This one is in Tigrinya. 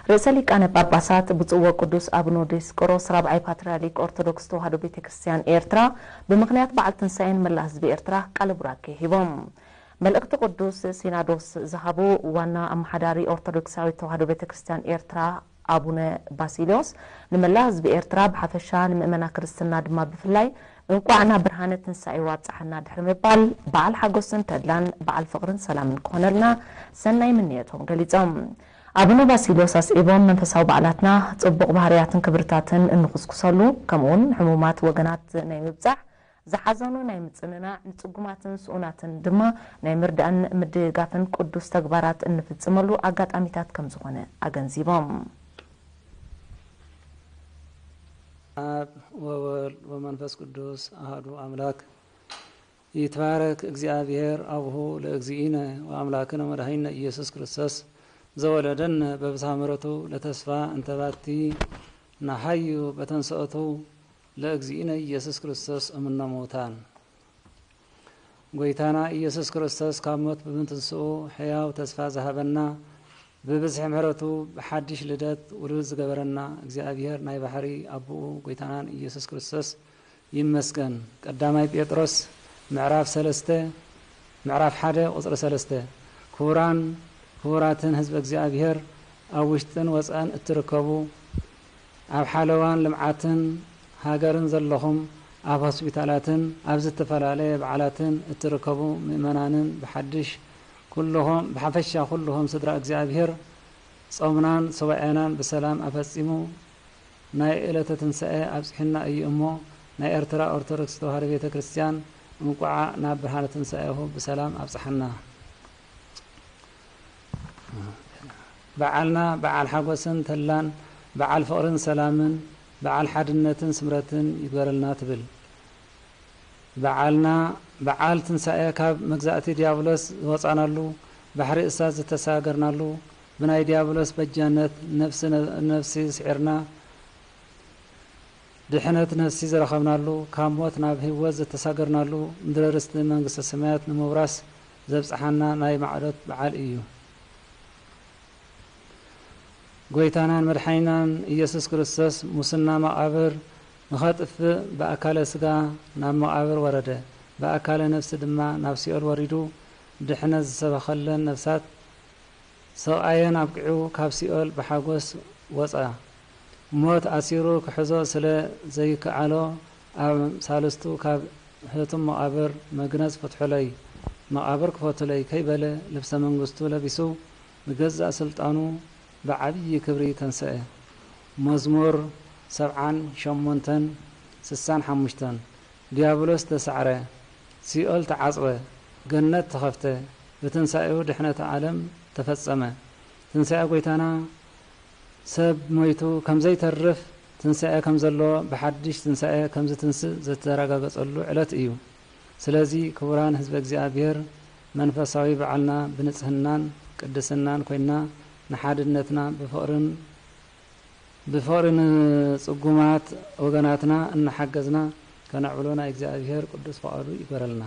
رئيس ليقان ጳጳሳት ብጽዋ ቅዱስ አቡነ ዲዮስቆሮስ ራብዓይ ፓትርያርክ ኦርቶዶክስ ተዋሕዶ ቤተክርስቲያን ኤርትራ በምክንያት በዓል ትንሣኤን መላ ህዝቢ ኤርትራ ቃለ ቡራኬ ሂቦም መልእክት ቅዱስ ሲኖዶስ ዝሃቡ ዋና አምሐዳሪ ኦርቶዶክሳዊ ተዋሕዶ ቤተክርስቲያን ኤርትራ አቡነ ባሲሊዮስ ንመላ ህዝቢ ኤርትራ በሐፈሻ ንምእመና ክርስትና ድማ ብፍላይ እንቋዕና ብርሃነ ትንሣኤ ዋጽሐና ድሕሪ ምባል በዓል ሓጎስን ተድላን በዓል ፍቅርን ሰላምን ኮነልና ሰናይ ምንየቶም ገሊጾም አቡነ ባሲሊዮስ አስኢቦም መንፈሳዊ በዓላትና ጽቡቅ ባህሪያትን ክብርታትን እንخصኩሰሉ ከምኡን ሕሙማት ወገናት ናይ ምብጻሕ ዝሓዘኑ ናይ ምጽንና ንጽጉማትን ስኡናትን ድማ ናይ ምርዳእን ምድጋፍን ቅዱስ ተግባራት እንፍጽመሉ አጋጣሚታት ከም ዝኾነ አገንዚቦም ወመንፈስ ቅዱስ አሐዱ አምላክ ይትባረክ እግዚአብሔር አቡሁ ለእግዚእነ ወአምላክነ ወመድኃኒነ ኢየሱስ ክርስቶስ ዘወለደን በብሳምረቱ ለተስፋ እንተባቲ ናሐዩ በተንሰአቱ ለእግዚእነ ኢየሱስ ክርስቶስ እምነ ሙታን ጎይታና ኢየሱስ ክርስቶስ ካሞት በምንትንስኡ ሕያው ተስፋ ዘሃበና በብዝሕ ምሕረቱ በሐዲሽ ልደት ውሉድ ዝገበረና እግዚአብሔር ናይ ባሕሪ አቡኡ ጎይታናን ኢየሱስ ክርስቶስ ይመስገን ቀዳማይ ጴጥሮስ ምዕራፍ 1 ቁጽሪ 3 ክቡራትን ህዝብ እግዚአብሔር አውሽጥን ወፃን እትርከቡ አብ ሓለዋን ልምዓትን ሃገርን ዘለኹም አብ ሆስፒታላትን አብ ዝተፈላለየ በዓላትን እትርከቡ ምእመናንን በሐድሽ ኩልهم በሐፈሻ ኩልهم ስድራ እግዚአብሔር ጾምናን ሰዋዕናን በሰላም አፈጺሙ ናይ ዕለተ ትንሣኤ አብጽሕና እዩ እሞ ናይ ኤርትራ ኦርቶዶክስ ተዋሕዶ ቤተክርስቲያን እንቋዓ ናብ ብርሃነ ትንሣኤሁ በሰላም አብጽሐና በዓልና በዓል ሓጎስን ተላን በዓል ፍቅርን ሰላምን በዓል ሓድነትን ስምረትን ይግበረልና ትብል በዓልና በዓል ትንሣኤ ካብ መግዛእቲ ዲያብሎስ ወፃናሉ ባሕሪ እሳት ዝተሳገርናሉ ብናይ ዲያብሎስ በጃነት ነፍሲ ስዒርና ድሕነት ነፍሲ ዝረኸብናሉ ካብ ሞት ናብ ህይወት ዝተሳገርናሉ ምድረ ርስቲ መንግስተ ሰማያት ንምውራስ ዘብጽሐና ናይ ማዕዶት በዓል እዩ ጎይታናን መድኃኒናን ኢየሱስ ክርስቶስ ሙስና መቃብር ንኸጥፍ በአካለ ስጋ ናብ መቃብር ወረደ በአካለ ነፍስ ድማ ናብ ሲኦል ወሪዱ ድሕነት ዝሰበኸለን ነፍሳት ሰብኣየን አብቅዑ ካብ ሲኦል በሓጎስ ወፃ ሞት አሲሩ ክሕዞ ስለ ዘይከዓሎ ኣብ ሳልስቱ ካብ ህቱም መቃብር መግነዝ ፈትሑለይ መቃብር ክፈቱለይ ከይበለ ልብሰ መንግስቱ ለቢሱ ብገዛእ ስልጣኑ بعبي كبري تنسأ مزمور 78 65 ديابلوس تسعره سيئل تعصبه جنة تخفته بتنسأه دحنة عالم تفصمه تنسأ قويتانا سب مويتو كم زي ترف تنسأ كم زلو بحدش تنسأ كم زي تنسأ زتراجع قصلو علت إيو سلازي كوران حزب እግዚአብሔር መንፈሳዊ በዓልና ብንጽህናን ቅድስናን ኮይና نحادنتنا بفقرن صقومات وغناتنا ان حجزنا كنعبلونا እግዚአብሔር ቅዱስ ፈቃዱ ይበረልና